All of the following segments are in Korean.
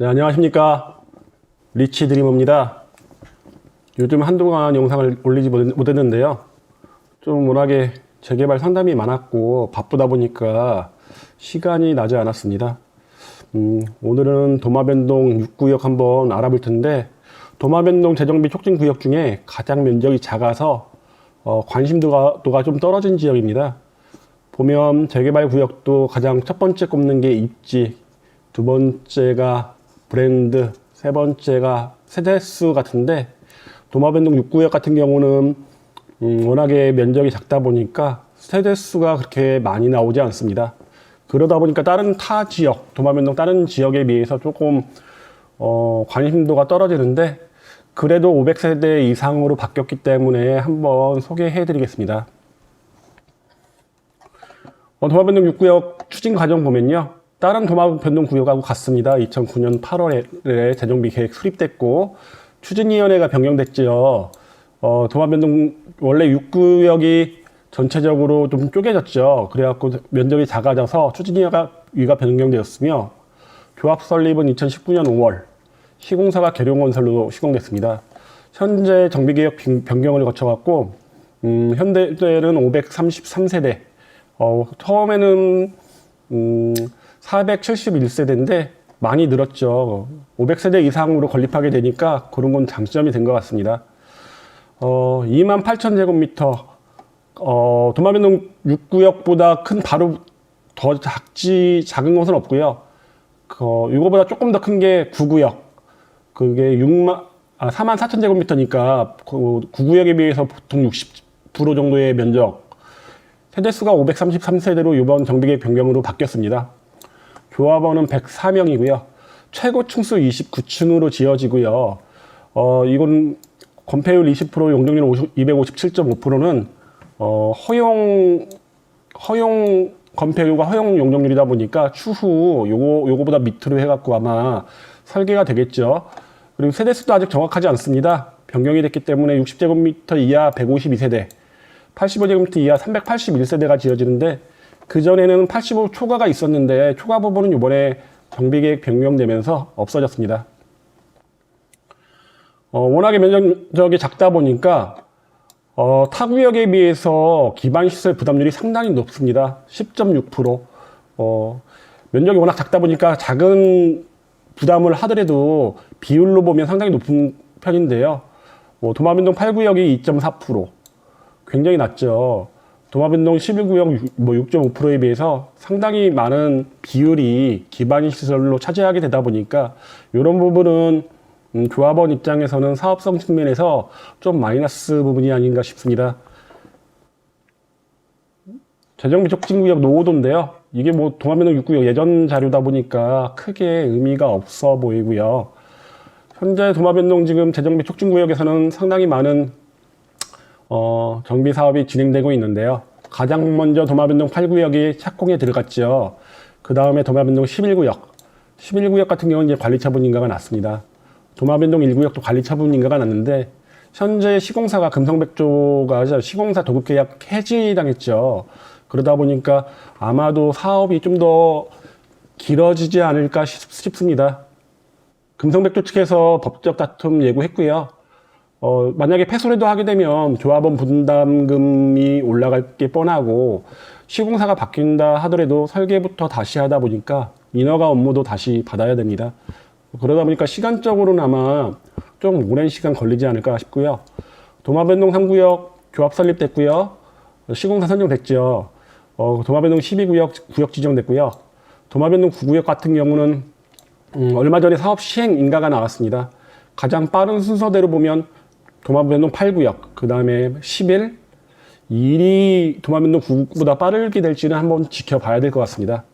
네, 안녕하십니까. 리치 드리머입니다. 요즘 한동안 영상을 올리지 못했는데요. 좀 워낙에 재개발 상담이 많았고 바쁘다 보니까 시간이 나지 않았습니다. 오늘은 도마변동 6구역 한번 알아볼 텐데, 도마변동 재정비 촉진 구역 중에 가장 면적이 작아서 관심도가 좀 떨어진 지역입니다. 보면 재개발 구역도 가장 첫 번째 꼽는 게 입지, 두 번째가 브랜드, 세 번째가 세대수 같은데, 도마변동 6구역 같은 경우는 워낙에 면적이 작다 보니까 세대수가 그렇게 많이 나오지 않습니다. 그러다 보니까 타 지역, 도마변동 다른 지역에 비해서 조금 관심도가 떨어지는데, 그래도 500세대 이상으로 바뀌었기 때문에 한번 소개해 드리겠습니다. 도마변동 6구역 추진 과정 보면요, 다른 도마변동 구역하고 같습니다. 2009년 8월에 재정비 계획 수립됐고 추진위원회가 변경됐죠. 도마변동 원래 6구역이 전체적으로 좀 쪼개졌죠. 그래갖고 면적이 작아져서 추진위가 변경되었으며, 조합 설립은 2019년 5월, 시공사가 계룡건설로 시공됐습니다. 현재 정비개혁 변경을 거쳐갖고 현대는 533세대, 처음에는 471세대인데 많이 늘었죠. 500세대 이상으로 건립하게 되니까 그런 건 장점이 된 것 같습니다. 28,000제곱미터, 도마변동 6구역보다 큰, 바로 더 작은 곳은 없고요. 이거보다 조금 더 큰 게 9구역. 그게 44,000제곱미터니까 9구역에 비해서 보통 60% 정도의 면적. 세대수가 533세대로 이번 정비계획 변경으로 바뀌었습니다. 조합원은 104명이고요. 최고 층수 29층으로 지어지고요. 이건 건폐율 20%, 용적률 257.5%는 허용 건폐율과 허용 용적률이다 보니까 추후 요거보다 밑으로 해갖고 아마 설계가 되겠죠. 그리고 세대수도 아직 정확하지 않습니다. 변경이 됐기 때문에 60제곱미터 이하 152세대, 85제곱미터 이하 381세대가 지어지는데, 그전에는 85 초과가 있었는데 초과 부분은 이번에 정비계획 변경되면서 없어졌습니다. 워낙에 면적이 작다 보니까 타 구역에 비해서 기반시설 부담률이 상당히 높습니다. 10.6%. 면적이 워낙 작다 보니까 작은 부담을 하더라도 비율로 보면 상당히 높은 편인데요. 도마변동 8구역이 2.4%. 굉장히 낮죠. 도마변동 11구역 6.5%에 비해서 상당히 많은 비율이 기반시설로 차지하게 되다 보니까 이런 부분은 조합원 입장에서는 사업성 측면에서 좀 마이너스 부분이 아닌가 싶습니다. 재정비 촉진구역 노후도인데요. 이게 도마변동 6구역 예전 자료다 보니까 크게 의미가 없어 보이고요. 현재 도마변동 지금 재정비 촉진구역에서는 상당히 많은 정비 사업이 진행되고 있는데요. 가장 먼저 도마변동 8구역이 착공에 들어갔죠. 그 다음에 도마변동 11구역 같은 경우는 이제 관리처분 인가가 났습니다. 도마변동 1구역도 관리처분 인가가 났는데, 현재 시공사가 금성백조가 시공사 도급계약 해지당했죠. 그러다 보니까 아마도 사업이 좀 더 길어지지 않을까 싶습니다. 금성백조 측에서 법적 다툼 예고했고요. 만약에 패소라도 하게 되면 조합원 분담금이 올라갈 게 뻔하고, 시공사가 바뀐다 하더라도 설계부터 다시 하다 보니까 인허가 업무도 다시 받아야 됩니다. 그러다 보니까 시간적으로는 아마 좀 오랜 시간 걸리지 않을까 싶고요. 도마변동 3구역 조합 설립됐고요. 시공사 선정됐죠. 도마변동 12구역 구역 지정됐고요. 도마변동 9구역 같은 경우는 얼마 전에 사업 시행 인가가 나왔습니다. 가장 빠른 순서대로 보면 도마변동 8구역, 그 다음에 11, 일이 도마변동 9구역보다 빠르게 될지는 한번 지켜봐야 될 것 같습니다.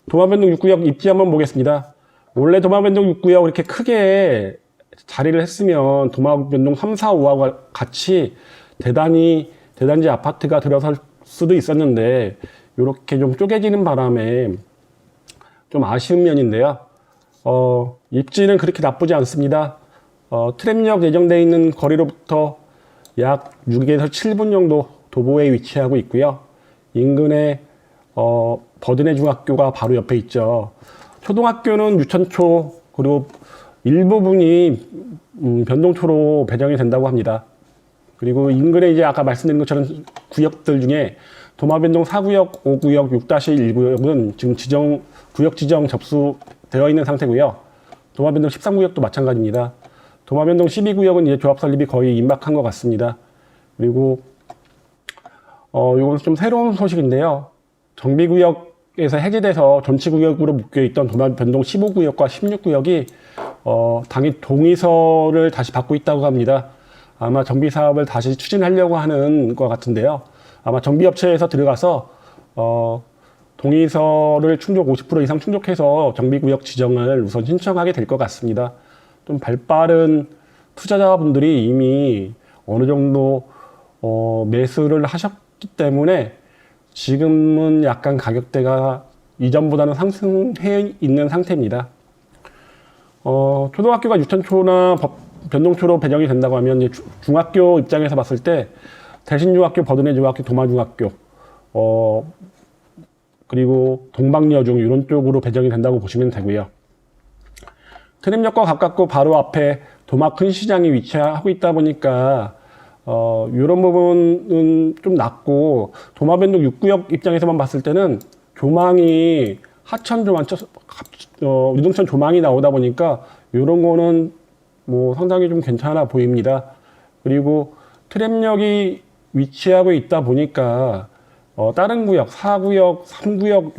도마변동 6구역 입지 한번 보겠습니다. 원래 도마변동 6구역 이렇게 크게 자리를 했으면 도마변동 3, 4, 5하고 같이 대단지 아파트가 들어설 수도 있었는데, 이렇게 좀 쪼개지는 바람에 좀 아쉬운 면인데요. 입지는 그렇게 나쁘지 않습니다. 트램역 예정되어 있는 거리로부터 약 6에서 7분 정도 도보에 위치하고 있고요. 인근에 버드네 중학교가 바로 옆에 있죠. 초등학교는 유천초 그리고 일부분이 변동초로 배정이 된다고 합니다. 그리고 인근에 이제 아까 말씀드린 것처럼 구역들 중에 도마변동 4구역, 5구역, 6-1구역은 지금 구역 지정 접수되어 있는 상태고요. 도마변동 13구역도 마찬가지입니다. 도마변동 12구역은 이제 조합 설립이 거의 임박한 것 같습니다. 그리고 이건 좀 새로운 소식인데요. 정비구역에서 해제돼서 전치구역으로 묶여있던 도마변동 15구역과 16구역이 당일 동의서를 다시 받고 있다고 합니다. 아마 정비 사업을 다시 추진하려고 하는 것 같은데요. 아마 정비업체에서 들어가서 동의서를 충족 50% 이상 충족해서 정비구역 지정을 우선 신청하게 될 것 같습니다. 좀 발빠른 투자자분들이 이미 어느 정도 매수를 하셨기 때문에 지금은 약간 가격대가 이전보다는 상승해 있는 상태입니다. 초등학교가 유천초나 변동초로 배정이 된다고 하면 이제 중학교 입장에서 봤을 때 대신중학교, 버드네중학교, 도마중학교, 그리고 동방여중 이런 쪽으로 배정이 된다고 보시면 되고요. 트램역과 가깝고 바로 앞에 도마 큰 시장이 위치하고 있다 보니까 이런 부분은 좀 낮고 도마변동 6구역 입장에서만 봤을 때는 조망이 하천 조망, 유동천 조망이 나오다 보니까 이런 거는 뭐 상당히 좀 괜찮아 보입니다. 그리고 트램역이 위치하고 있다 보니까 다른 구역, 4구역, 3구역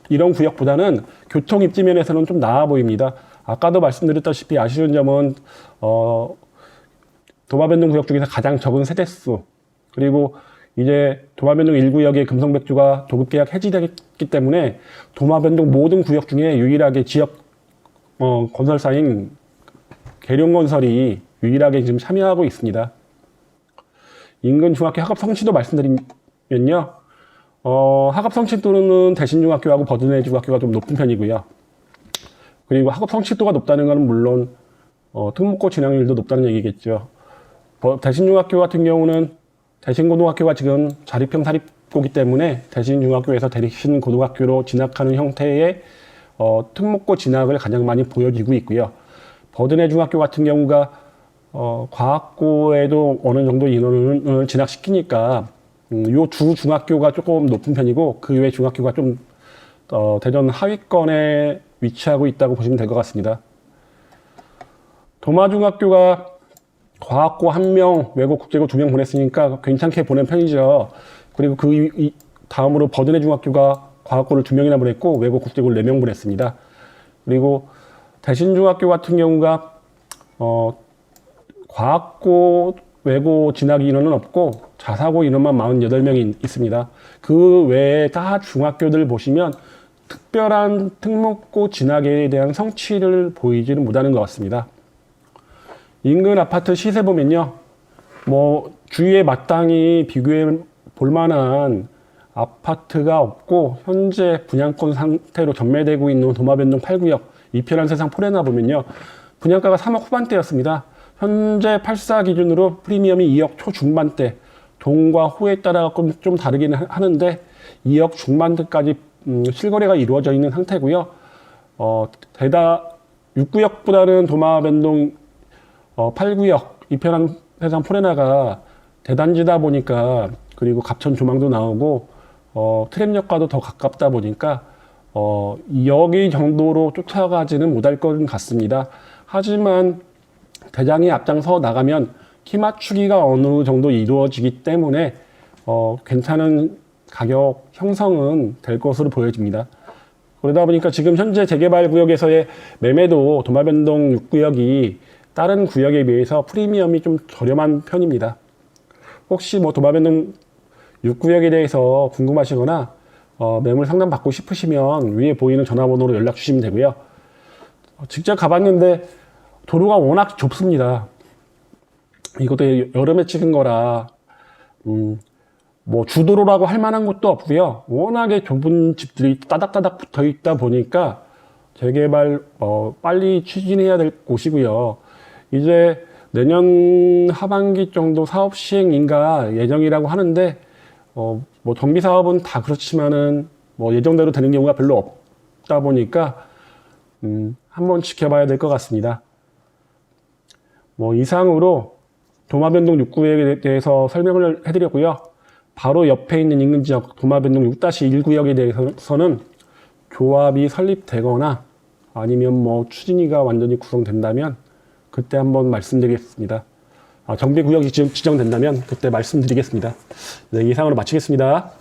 이런 구역보다는 교통 입지 면에서는 좀 나아 보입니다. 아까도 말씀드렸다시피 아쉬운 점은 도마변동 구역 중에서 가장 적은 세대수, 그리고 이제 도마변동 1구역의 금성백주가 도급계약 해지됐기 때문에 도마변동 모든 구역 중에 유일하게 지역 건설사인 계룡건설이 유일하게 지금 참여하고 있습니다. 인근 중학교 학업 성취도 말씀드리면요. 학업 성취도는 대신중학교하고 버드네 중학교가 좀 높은 편이고요. 그리고 학업 성취도가 높다는 것은 물론 특목고 진학률도 높다는 얘기겠죠. 대신중학교 같은 경우는 대신고등학교가 지금 자립형 사립고기 때문에 대신중학교에서 대신고등학교로 진학하는 형태의 특목고 진학을 가장 많이 보여지고 있고요. 버드네 중학교 같은 경우가 과학고에도 어느 정도 인원을 진학시키니까 요 두 중학교가 조금 높은 편이고 그 외 중학교가 좀 대전 하위권에 위치하고 있다고 보시면 될 것 같습니다. 도마중학교가 과학고 1명, 외고 국제고 2명 보냈으니까 괜찮게 보낸 편이죠. 그리고 다음으로 버드네 중학교가 과학고를 2명이나 보냈고 외고 국제고를 4명 보냈습니다. 그리고 대신중학교 같은 경우가 과학고 외고 진학 인원은 없고 자사고 인원만 48명이 있습니다. 그 외에 다 중학교들 보시면 특별한 특목고 진학에 대한 성취를 보이지는 못하는 것 같습니다. 인근 아파트 시세 보면요, 뭐 주위에 마땅히 비교해 볼 만한 아파트가 없고 현재 분양권 상태로 전매되고 있는 도마변동 8구역 이편한 세상 포레나 보면요, 분양가가 3억 후반대였습니다. 현재 84 기준으로 프리미엄이 2억 초중반대, 동과 호에 따라 좀 다르긴 하는데 2억 중반대까지 실거래가 이루어져 있는 상태고요. 6구역보다는 도마변동 8구역 이편한 세상 포레나가 대단지다 보니까, 그리고 갑천 조망도 나오고 트램역과도 더 가깝다 보니까 여기 정도로 쫓아가지는 못할 것 같습니다. 하지만 대장이 앞장서 나가면 키 맞추기가 어느 정도 이루어지기 때문에 괜찮은 가격 형성은 될 것으로 보여집니다. 그러다 보니까 지금 현재 재개발 구역에서의 매매도 도마변동 6구역이 다른 구역에 비해서 프리미엄이 좀 저렴한 편입니다. 혹시 뭐 도마변동 6구역에 대해서 궁금하시거나 매물 상담 받고 싶으시면 위에 보이는 전화번호로 연락 주시면 되고요. 직접 가봤는데 도로가 워낙 좁습니다. 이것도 여름에 찍은 거라 뭐 주도로라고 할 만한 곳도 없고요. 워낙에 좁은 집들이 따닥따닥 붙어 있다 보니까 재개발 빨리 추진해야 될 곳이고요. 이제 내년 하반기 정도 사업 시행인가 예정이라고 하는데 뭐 정비 사업은 다 그렇지만은 뭐 예정대로 되는 경우가 별로 싶다 보니까 한번 지켜봐야 될 것 같습니다. 뭐 이상으로 도마변동 6구역에 대해서 설명을 해드렸고요. 바로 옆에 있는 인근 지역 도마변동 6-1구역에 대해서는 조합이 설립되거나 아니면 뭐 추진위가 완전히 구성된다면 그때 한번 말씀드리겠습니다. 정비구역이 지정된다면 그때 말씀드리겠습니다. 네, 이상으로 마치겠습니다.